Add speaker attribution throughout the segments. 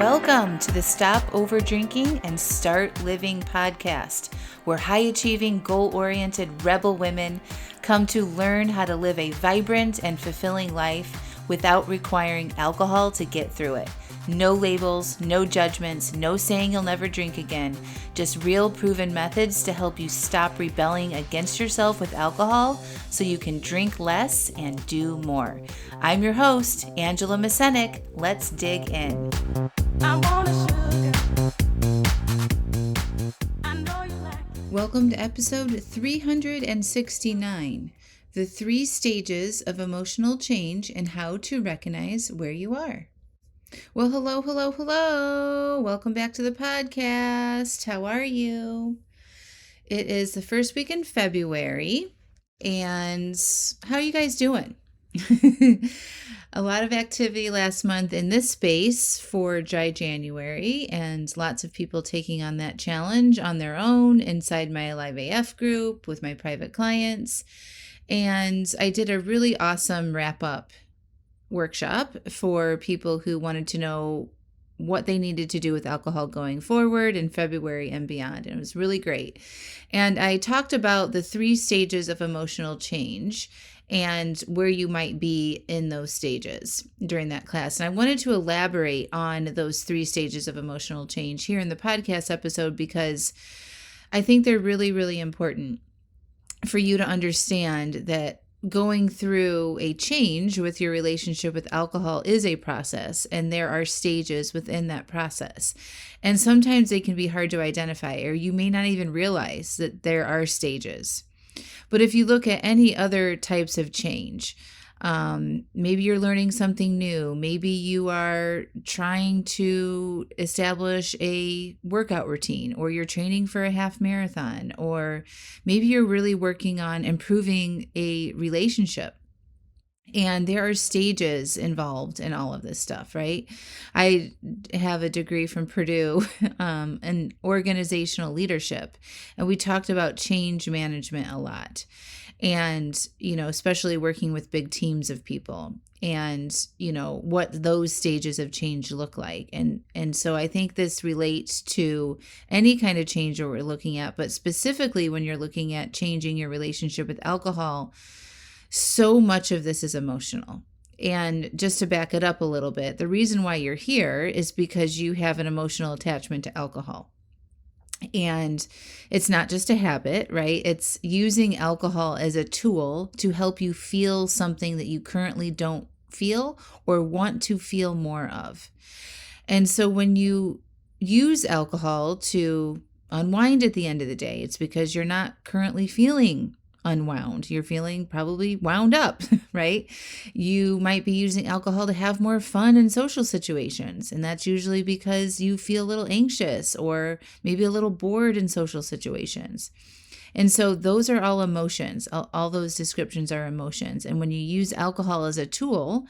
Speaker 1: Welcome to the Stop Over Drinking and Start Living podcast, where high-achieving, goal-oriented rebel women come to learn how to live a vibrant and fulfilling life without requiring alcohol to get through it. No labels, no judgments, no saying you'll never drink again. Just real proven methods to help you stop rebelling against yourself with alcohol so you can drink less and do more. I'm your host, Angela Mascenik. Let's dig in. Welcome to episode 369, the 3 stages of emotional change and how to recognize where you are. Well, hello. Welcome back to the podcast. How are you? It is the first week in February, and how are you guys doing? A lot of activity last month in this space for Dry January, and lots of people taking on that challenge on their own inside my Alive AF group with my private clients. And I did a really awesome wrap-up workshop for people who wanted to know what they needed to do with alcohol going forward in February and beyond. And it was really great. And I talked about the 3 stages of emotional change and where you might be in those stages during that class. And I wanted to elaborate on those 3 stages of emotional change here in the podcast episode because I think they're really, really important for you to understand that going through a change with your relationship with alcohol is a process, and there are stages within that process. And sometimes they can be hard to identify, or you may not even realize that there are stages. But if you look at any other types of change, maybe you're learning something new. Maybe you are trying to establish a workout routine, or you're training for a half marathon, or maybe you're really working on improving a relationship. And there are stages involved in all of this stuff, right? I have a degree from Purdue in organizational leadership, and we talked about change management a lot. And, especially working with big teams of people and, what those stages of change look like. And so I think this relates to any kind of change that we're looking at, but specifically when you're looking at changing your relationship with alcohol, so much of this is emotional. And just to back it up a little bit, the reason why you're here is because you have an emotional attachment to alcohol. And it's not just a habit, right? It's using alcohol as a tool to help you feel something that you currently don't feel or want to feel more of. And so when you use alcohol to unwind at the end of the day, it's because you're not currently feeling unwound. You're feeling probably wound up, right? You might be using alcohol to have more fun in social situations. And that's usually because you feel a little anxious or maybe a little bored in social situations. And so those are all emotions. All those descriptions are emotions. And when you use alcohol as a tool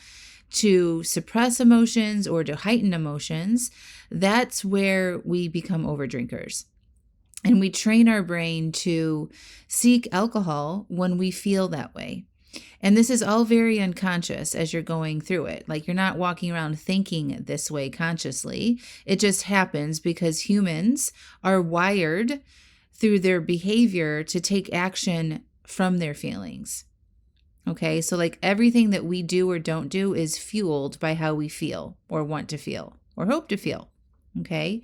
Speaker 1: to suppress emotions or to heighten emotions, that's where we become overdrinkers. And we train our brain to seek alcohol when we feel that way. And this is all very unconscious as you're going through it. Like, you're not walking around thinking this way consciously. It just happens because humans are wired through their behavior to take action from their feelings. Okay, so like everything that we do or don't do is fueled by how we feel or want to feel or hope to feel. Okay.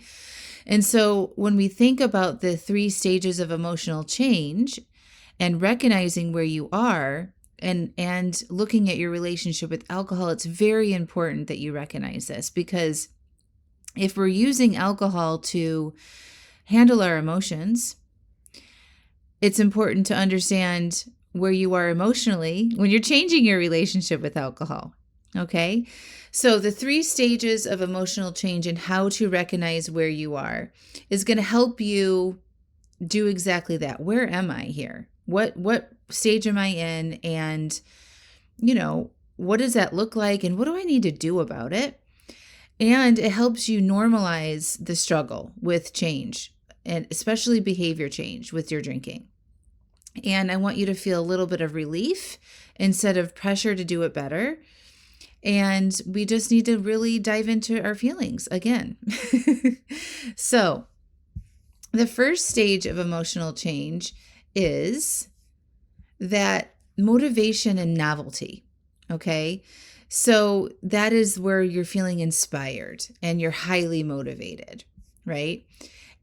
Speaker 1: And so when we think about the 3 stages of emotional change and recognizing where you are and looking at your relationship with alcohol, it's very important that you recognize this, because if we're using alcohol to handle our emotions, it's important to understand where you are emotionally when you're changing your relationship with alcohol. Okay, so the 3 stages of emotional change and how to recognize where you are is going to help you do exactly that. Where am I here? What stage am I in? And, what does that look like? And what do I need to do about it? And it helps you normalize the struggle with change, and especially behavior change with your drinking. And I want you to feel a little bit of relief instead of pressure to do it better. And we just need to really dive into our feelings again. So, the first stage of emotional change is that motivation and novelty. Okay. So that is where you're feeling inspired and you're highly motivated, right?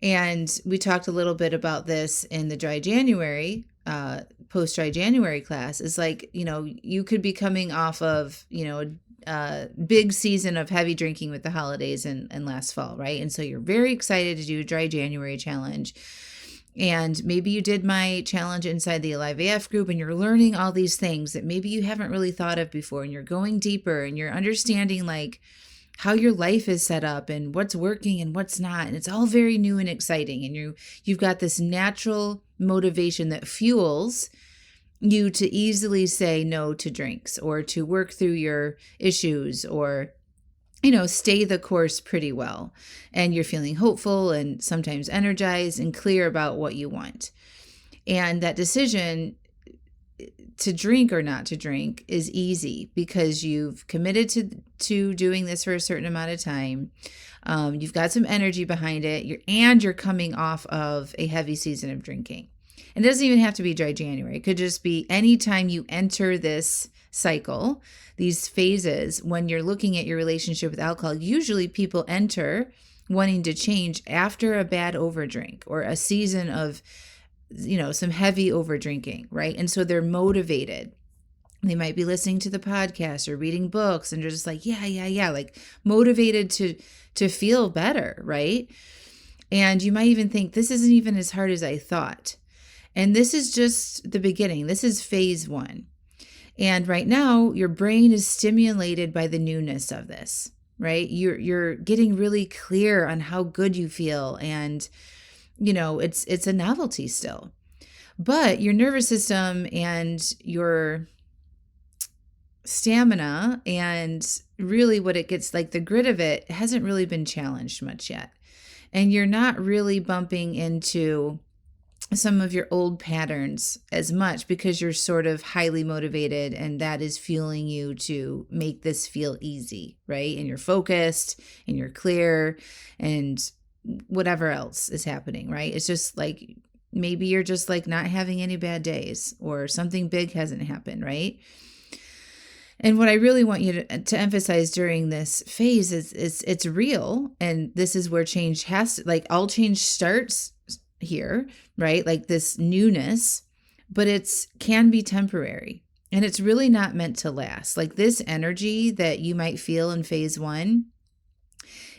Speaker 1: And we talked a little bit about this in the dry January, post dry January class. Is like, you could be coming off of, a big season of heavy drinking with the holidays and last fall, right? And so you're very excited to do a dry January challenge. And maybe you did my challenge inside the Alive AF group and you're learning all these things that maybe you haven't really thought of before. And you're going deeper and you're understanding like how your life is set up and what's working and what's not. And it's all very new and exciting. And you've got this natural motivation that fuels you to easily say no to drinks or to work through your issues or stay the course pretty well. And you're feeling hopeful and sometimes energized and clear about what you want. And that decision to drink or not to drink is easy because you've committed to doing this for a certain amount of time. You've got some energy behind it. You're coming off of a heavy season of drinking. And it doesn't even have to be dry January. It could just be anytime you enter this cycle, these phases, when you're looking at your relationship with alcohol. Usually people enter wanting to change after a bad overdrink or a season of, some heavy overdrinking, right? And so they're motivated. They might be listening to the podcast or reading books and they're just like, yeah, like motivated to feel better, right? And you might even think this isn't even as hard as I thought. And this is just the beginning. This is phase 1. And right now, your brain is stimulated by the newness of this, right? You're getting really clear on how good you feel. And, it's a novelty still. But your nervous system and your stamina and really what it gets, like the grit of it, hasn't really been challenged much yet. And you're not really bumping into some of your old patterns as much because you're sort of highly motivated and that is fueling you to make this feel easy, right? And you're focused and you're clear and whatever else is happening, right? It's just like, maybe you're just like not having any bad days or something big hasn't happened, right? And what I really want you to emphasize during this phase is it's real. And this is where change all change starts here, right? Like this newness, but can be temporary and it's really not meant to last. Like this energy that you might feel in phase 1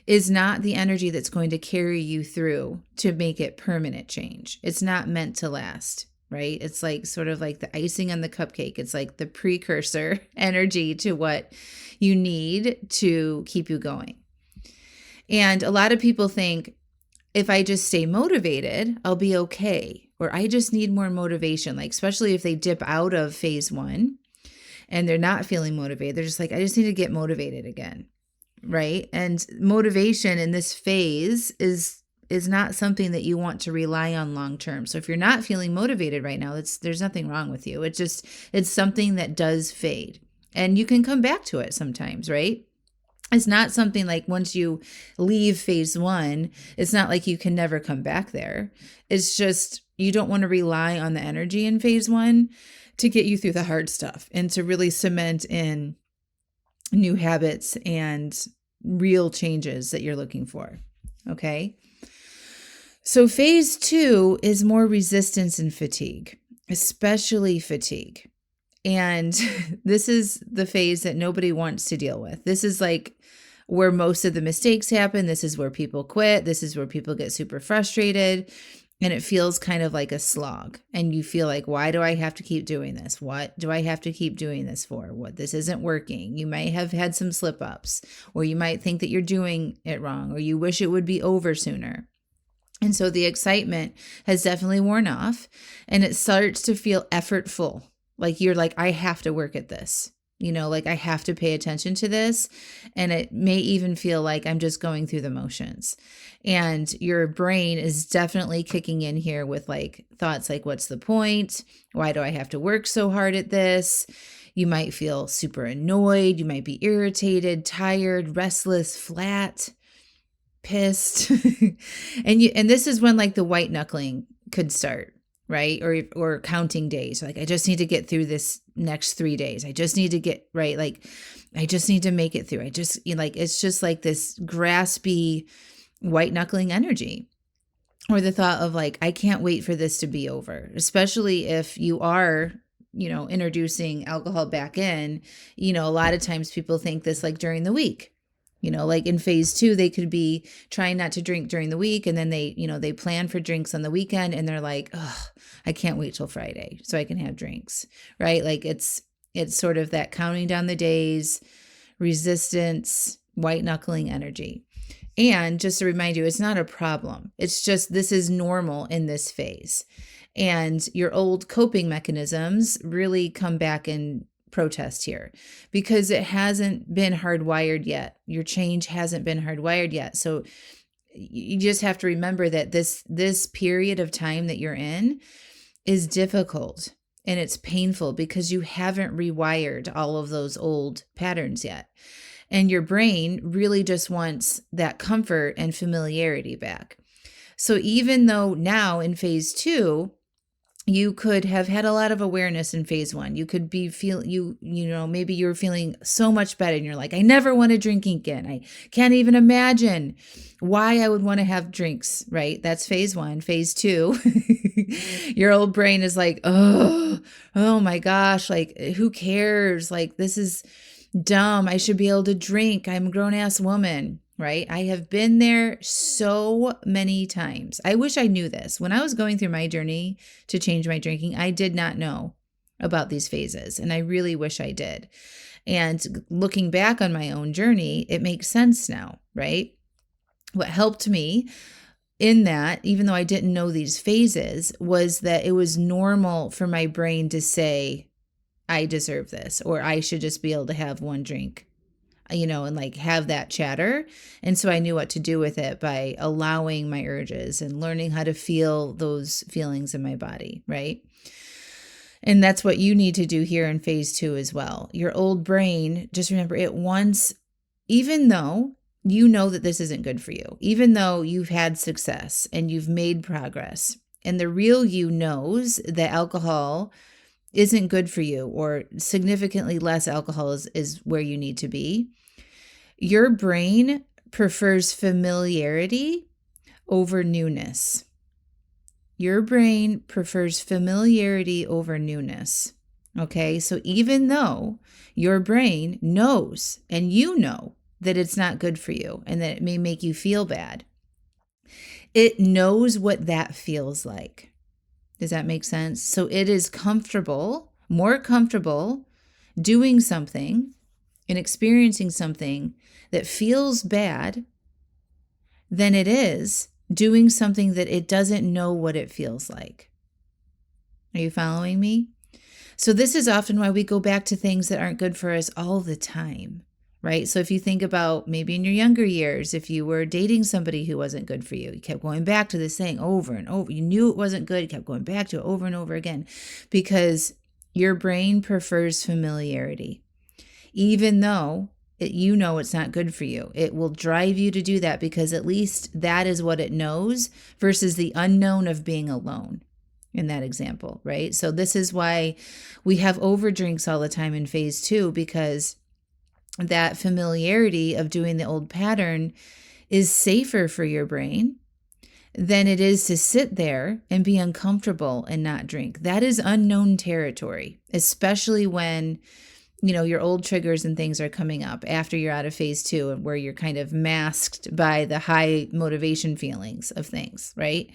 Speaker 1: is not the energy that's going to carry you through to make it permanent change. It's not meant to last, right? It's like sort of like the icing on the cupcake. It's like the precursor energy to what you need to keep you going. And a lot of people think, if I just stay motivated, I'll be okay. Or I just need more motivation, like especially if they dip out of phase 1 and they're not feeling motivated. They're just like, I just need to get motivated again, right? And motivation in this phase is not something that you want to rely on long term. So if you're not feeling motivated right now, there's nothing wrong with you. It's something that does fade. And you can come back to it sometimes, right? It's not something like once you leave phase 1, it's not like you can never come back there. It's just you don't want to rely on the energy in phase 1 to get you through the hard stuff and to really cement in new habits and real changes that you're looking for. Okay. So phase 2 is more resistance and fatigue, especially fatigue. And this is the phase that nobody wants to deal with. This is like where most of the mistakes happen. This is where people quit. This is where people get super frustrated. And it feels kind of like a slog. And you feel like, why do I have to keep doing this? What do I have to keep doing this for? This isn't working. You might have had some slip ups, or you might think that you're doing it wrong, or you wish it would be over sooner. And so the excitement has definitely worn off and it starts to feel effortful. Like you're like, I have to work at this, like I have to pay attention to this. And it may even feel like I'm just going through the motions. And your brain is definitely kicking in here with like thoughts like, what's the point? Why do I have to work so hard at this? You might feel super annoyed. You might be irritated, tired, restless, flat, pissed. And this is when like the white knuckling could start, right? Or counting days. Like, I just need to get through this next 3 days. I just need to get right. Like, I just need to make it through. Like, it's just like this graspy white knuckling energy. Or the thought of like, I can't wait for this to be over, especially if you are, introducing alcohol back in. A lot of times people think this like during the week. Like in phase 2, they could be trying not to drink during the week. And then they plan for drinks on the weekend and they're like, oh, I can't wait till Friday so I can have drinks, right? Like it's sort of that counting down the days, resistance, white knuckling energy. And just to remind you, it's not a problem. It's just, this is normal in this phase. And your old coping mechanisms really come back and protest here because it hasn't been hardwired yet. Your change hasn't been hardwired yet. So you just have to remember that this period of time that you're in is difficult and it's painful because you haven't rewired all of those old patterns yet. And your brain really just wants that comfort and familiarity back. So even though now in phase 2, you could have had a lot of awareness in phase 1. You could be maybe you were feeling so much better and you're like, I never want to drink again. I can't even imagine why I would want to have drinks, right? That's phase 1. Phase 2, your old brain is like, oh my gosh, like, who cares? Like, this is dumb. I should be able to drink. I'm a grown-ass woman, right? I have been there so many times. I wish I knew this. When I was going through my journey to change my drinking, I did not know about these phases, and I really wish I did. And looking back on my own journey, it makes sense now, right? What helped me in that, even though I didn't know these phases, was that it was normal for my brain to say, I deserve this, or I should just be able to have one drink, and like have that chatter. And so I knew what to do with it by allowing my urges and learning how to feel those feelings in my body, right? And that's what you need to do here in phase 2 as well. Your old brain, just remember, it wants, even though you know that this isn't good for you, even though you've had success and you've made progress, and the real you knows that alcohol isn't good for you, or significantly less alcohol is where you need to be. Your brain prefers familiarity over newness. Your brain prefers familiarity over newness. Okay, so even though your brain knows, and you know that it's not good for you and that it may make you feel bad, it knows what that feels like. Does that make sense? So it is more comfortable doing something and experiencing something that feels bad than it is doing something that it doesn't know what it feels like. Are you following me? So this is often why we go back to things that aren't good for us all the time, right? So if you think about maybe in your younger years, if you were dating somebody who wasn't good for you, you kept going back to this thing over and over. You knew it wasn't good. You kept going back to it over and over again because your brain prefers familiarity. Even though you know it's not good for you, it will drive you to do that because at least that is what it knows versus the unknown of being alone in that example, right? So this is why we have overdrinks all the time in phase 2, because that familiarity of doing the old pattern is safer for your brain than it is to sit there and be uncomfortable and not drink. That is unknown territory, especially when, your old triggers and things are coming up after you're out of phase 2 and where you're kind of masked by the high motivation feelings of things, right?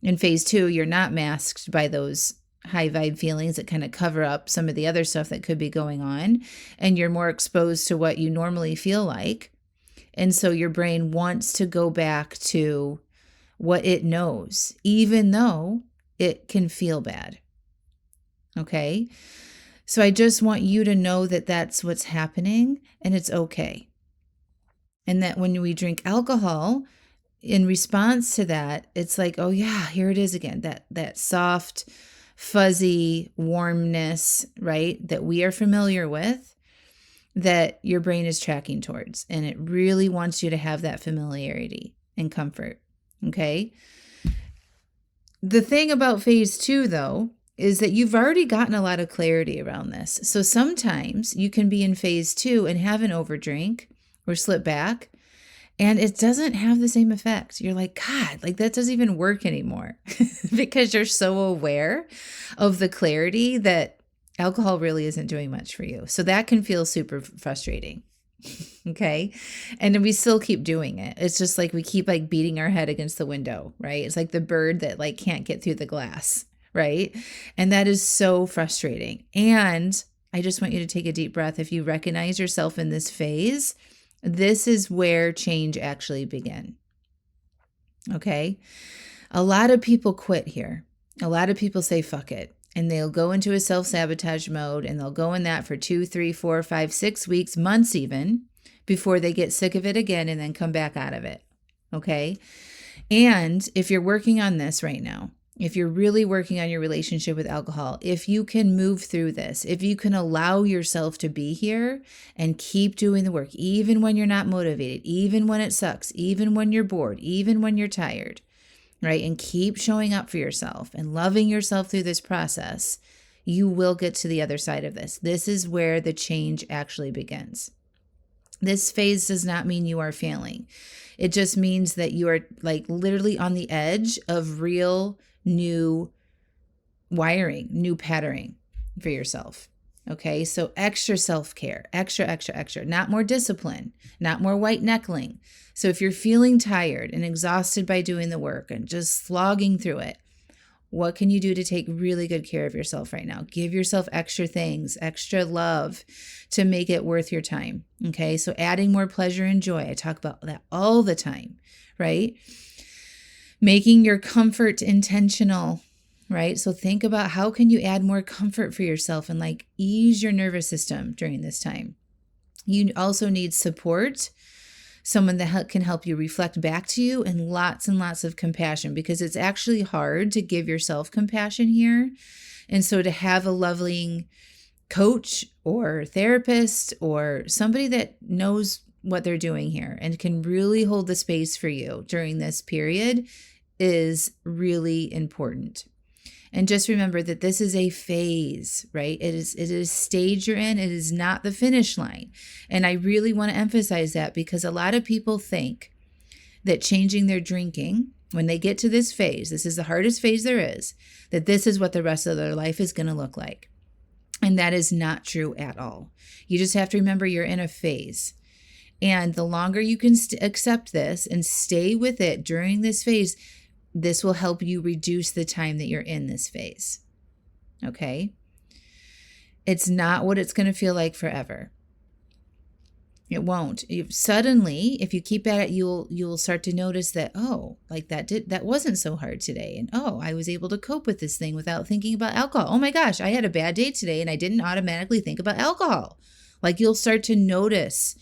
Speaker 1: In phase 2, you're not masked by those high vibe feelings that kind of cover up some of the other stuff that could be going on, and you're more exposed to what you normally feel like. And so your brain wants to go back to what it knows, even though it can feel bad. Okay? So I just want you to know that that's what's happening and it's okay. And that when we drink alcohol, in response to that, it's like, oh yeah, here it is again, that soft, fuzzy warmness, right, that we are familiar with, that your brain is tracking towards. And it really wants you to have that familiarity and comfort. Okay. The thing about phase 2, though, is that you've already gotten a lot of clarity around this. So sometimes you can be in phase 2 and have an overdrink or slip back, and it doesn't have the same effect. You're like, God, like that doesn't even work anymore because you're so aware of the clarity that alcohol really isn't doing much for you. So that can feel super frustrating. Okay. And then we still keep doing it. It's just like we keep like beating our head against the window, right? It's like the bird that like can't get through the glass, right? And that is so frustrating. And I just want you to take a deep breath. If you recognize yourself in this phase, this is where change actually begin. Okay. A lot of people quit here. A lot of people say, fuck it. And they'll go into a self-sabotage mode, and they'll go in that for 2, 3, 4, 5, 6 weeks, months even, before they get sick of it again and then come back out of it. Okay. And if you're working on this right now, if you're really working on your relationship with alcohol, if you can move through this, if you can allow yourself to be here and keep doing the work, even when you're not motivated, even when it sucks, even when you're bored, even when you're tired, right? And keep showing up for yourself and loving yourself through this process, you will get to the other side of this. This is where the change actually begins. This phase does not mean you are failing. It just means that you are like literally on the edge of real new wiring, new patterning for yourself. Okay, so extra self-care, extra, not more discipline, not more white-knuckling. So if you're feeling tired and exhausted by doing the work and just slogging through it, what can you do to take really good care of yourself right now? Give yourself extra things, extra love to make it worth your time. Okay, so adding more pleasure and joy. I talk about that all the time, right? Making your comfort intentional. Right? So think about how can you add more comfort for yourself and like ease your nervous system during this time. You also need support, someone that can help you reflect back to you, and lots of compassion, because it's actually hard to give yourself compassion here. And so to have a loving coach or therapist or somebody that knows what they're doing here and can really hold the space for you during this period is really important. And just remember that this is a phase, right? It is a stage you're in. It is not the finish line. And I really want to emphasize that, because a lot of people think that changing their drinking, when they get to this phase, this is the hardest phase there is, that this is what the rest of their life is going to look like. And that is not true at all. You just have to remember you're in a phase. And the longer you can accept this and stay with it during this phase, this will help you reduce the time that you're in this phase. Okay? It's not what it's going to feel like forever. It won't. Suddenly, if you keep at it, you'll start to notice that, oh, like that wasn't so hard today. And oh, I was able to cope with this thing without thinking about alcohol. Oh my gosh, I had a bad day today and I didn't automatically think about alcohol. Like you'll start to notice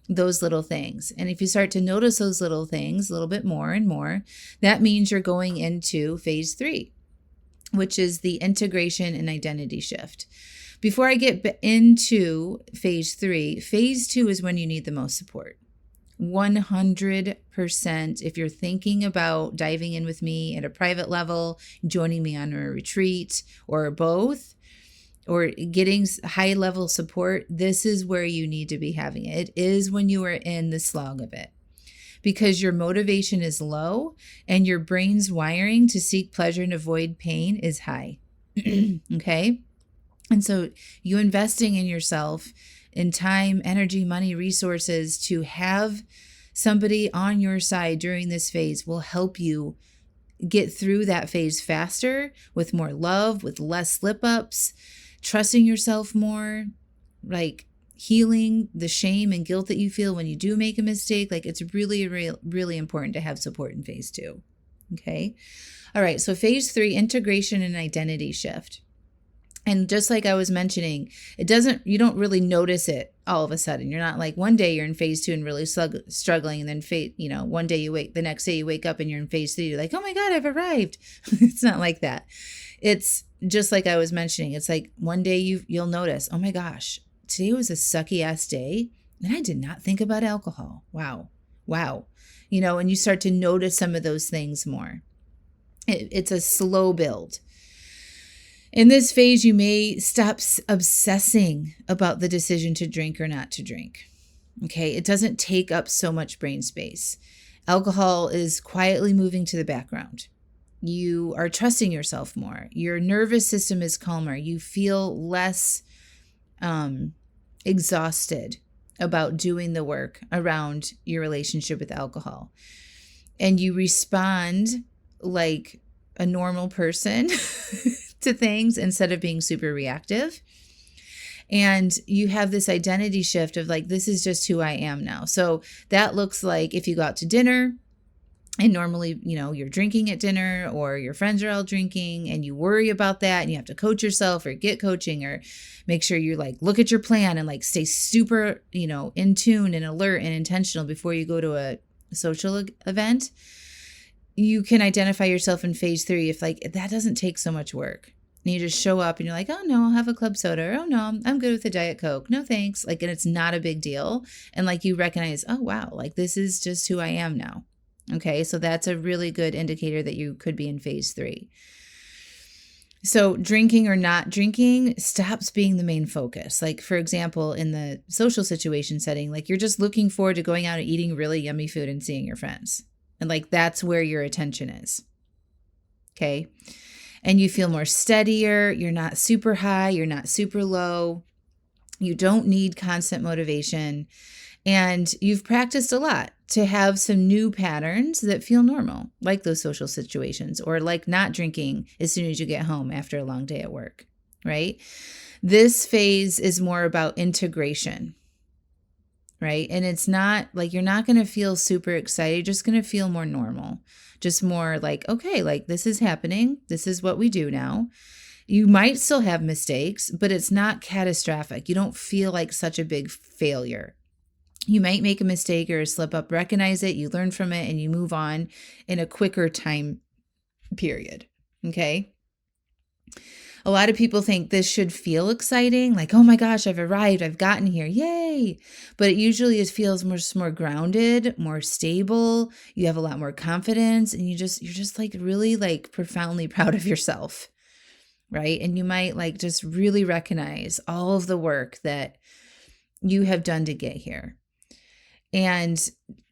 Speaker 1: those little things. And if you start to notice those little things a little bit more and more, that means you're going into phase 3, which is the integration and identity shift. Before I get into phase 3, phase 2 is when you need the most support. 100%. If you're thinking about diving in with me at a private level, joining me on a retreat, or both, or getting high level support, this is where you need to be having it. It is when you are in the slog of it, because your motivation is low and your brain's wiring to seek pleasure and avoid pain is high. Okay. And so you investing in yourself in time, energy, money, resources to have somebody on your side during this phase will help you get through that phase faster, with more love, with less slip ups, trusting yourself more, like healing the shame and guilt that you feel when you do make a mistake. Like it's really, really important to have support in phase 2. Okay. All right. So phase 3, integration and identity shift. And just like I was mentioning, you don't really notice it all of a sudden. You're not like one day you're in phase 2 and really struggling. And then one day the next day you wake up and you're in phase 3. You're like, oh my God, I've arrived. It's not like that. It's just like I was mentioning. It's like one day you'll notice, oh my gosh, today was a sucky ass day and I did not think about alcohol. Wow. Wow. And you start to notice some of those things more. It's a slow build. In this phase, you may stop obsessing about the decision to drink or not to drink. Okay, it doesn't take up so much brain space. Alcohol is quietly moving to the background. You are trusting yourself more. Your nervous system is calmer. You feel less exhausted about doing the work around your relationship with alcohol. And you respond like a normal person to things instead of being super reactive. And you have this identity shift of like, this is just who I am now. So that looks like if you go out to dinner and normally, you're drinking at dinner or your friends are all drinking and you worry about that and you have to coach yourself or get coaching or make sure you like look at your plan and like stay super, in tune and alert and intentional before you go to a social event. You can identify yourself in phase 3 if like that doesn't take so much work. And you just show up and you're like, oh no, I'll have a club soda. Or, oh no, I'm good with a Diet Coke. No thanks. Like, and it's not a big deal. And like you recognize, oh wow, like this is just who I am now. Okay, so that's a really good indicator that you could be in phase 3. So drinking or not drinking stops being the main focus. Like, for example, in the social situation setting, like you're just looking forward to going out and eating really yummy food and seeing your friends. And like, that's where your attention is. Okay. And you feel more steadier. You're not super high. You're not super low. You don't need constant motivation. And you've practiced a lot to have some new patterns that feel normal, like those social situations or like not drinking as soon as you get home after a long day at work, right? This phase is more about integration. Right. And it's not like you're not going to feel super excited. You're just going to feel more normal, just more like, okay, like this is happening. This is what we do now. You might still have mistakes, but it's not catastrophic. You don't feel like such a big failure. You might make a mistake or a slip up, recognize it, you learn from it, and you move on in a quicker time period. Okay. A lot of people think this should feel exciting, like, oh my gosh, I've arrived, I've gotten here, yay. But it usually feels more grounded, more stable. You have a lot more confidence and you're just like really like profoundly proud of yourself, right? And you might like just really recognize all of the work that you have done to get here. And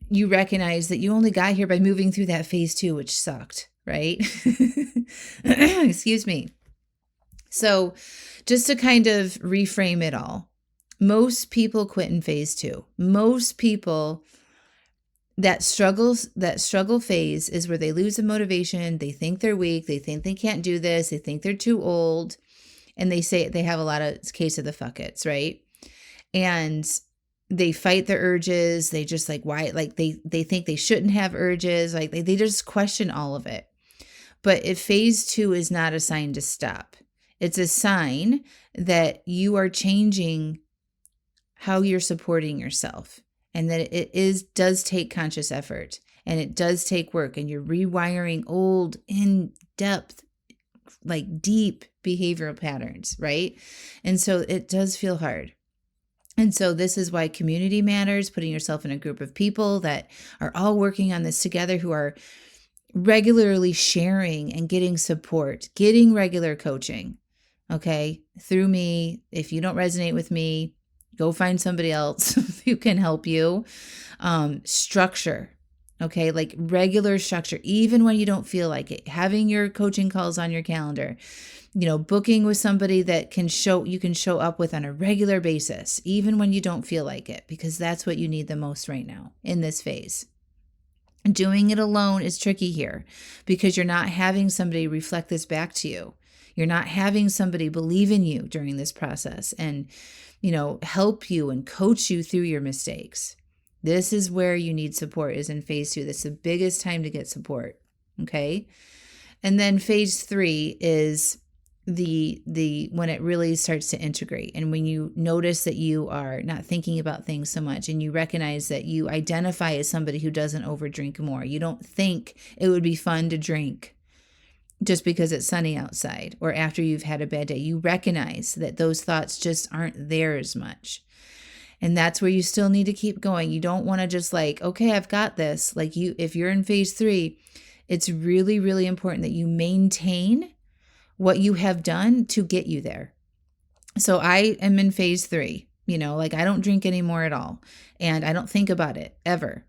Speaker 1: you recognize that you only got here by moving through that phase 2, which sucked, right? Excuse me. So just to kind of reframe it all, most people quit in phase 2. Most people that struggle phase is where they lose the motivation. They think they're weak. They think they can't do this. They think they're too old. And they say they have a lot of case of the fuck it's, right? And they fight the urges. They just like, why? Like they think they shouldn't have urges. Like they just question all of it. But if phase 2 is not a sign to stop, it's a sign that you are changing how you're supporting yourself and that it does take conscious effort and it does take work and you're rewiring old, in-depth, like deep behavioral patterns, right? And so it does feel hard. And so this is why community matters, putting yourself in a group of people that are all working on this together, who are regularly sharing and getting support, getting regular coaching. Okay, through me. If you don't resonate with me, go find somebody else who can help you. Structure, okay, like regular structure, even when you don't feel like it. Having your coaching calls on your calendar, booking with somebody that you can show up with on a regular basis, even when you don't feel like it, because that's what you need the most right now in this phase. Doing it alone is tricky here because you're not having somebody reflect this back to you. You're not having somebody believe in you during this process and, help you and coach you through your mistakes. This is where you need support, is in phase 2. That's the biggest time to get support. Okay. And then phase 3 is the when it really starts to integrate, and when you notice that you are not thinking about things so much and you recognize that you identify as somebody who doesn't overdrink more. You don't think it would be fun to drink. just because it's sunny outside or after you've had a bad day. You recognize that those thoughts just aren't there as much. And that's where you still need to keep going. You don't want to just like, okay, I've got this. Like if you're in phase 3, it's really, really important that you maintain what you have done to get you there. So I am in phase 3, like I don't drink anymore at all. And I don't think about it ever.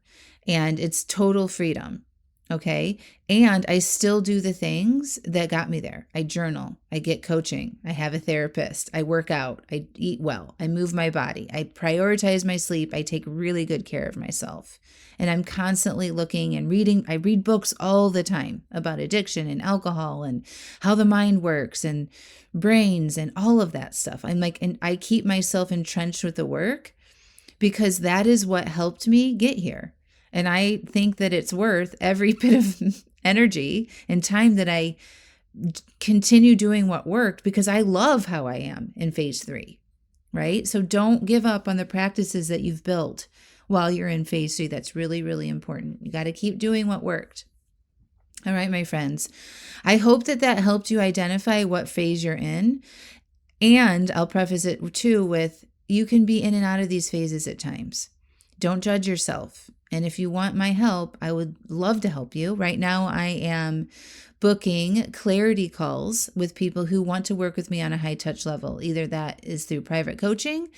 Speaker 1: And it's total freedom. Okay. And I still do the things that got me there. I journal, I get coaching, I have a therapist, I work out, I eat well, I move my body, I prioritize my sleep, I take really good care of myself. And I'm constantly looking and reading. I read books all the time about addiction and alcohol and how the mind works and brains and all of that stuff. And I keep myself entrenched with the work because that is what helped me get here. And I think that it's worth every bit of energy and time that I continue doing what worked because I love how I am in phase 3, right? So don't give up on the practices that you've built while you're in phase 3. That's really, really important. You got to keep doing what worked. All right, my friends. I hope that helped you identify what phase you're in. And I'll preface it too with you can be in and out of these phases at times. Don't judge yourself. And if you want my help, I would love to help you. Right now, I am booking clarity calls with people who want to work with me on a high touch level. Either that is through private coaching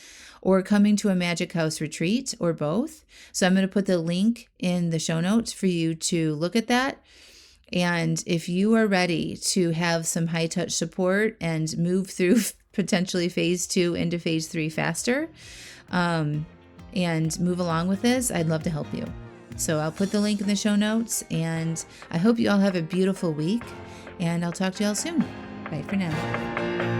Speaker 1: or coming to a Magic House retreat or both. So I'm going to put the link in the show notes for you to look at that. And if you are ready to have some high touch support and move through potentially phase 2 into phase 3 faster, and move along with this, I'd love to help you. So I'll put the link in the show notes, and I hope you all have a beautiful week, and I'll talk to you all soon. Bye for now.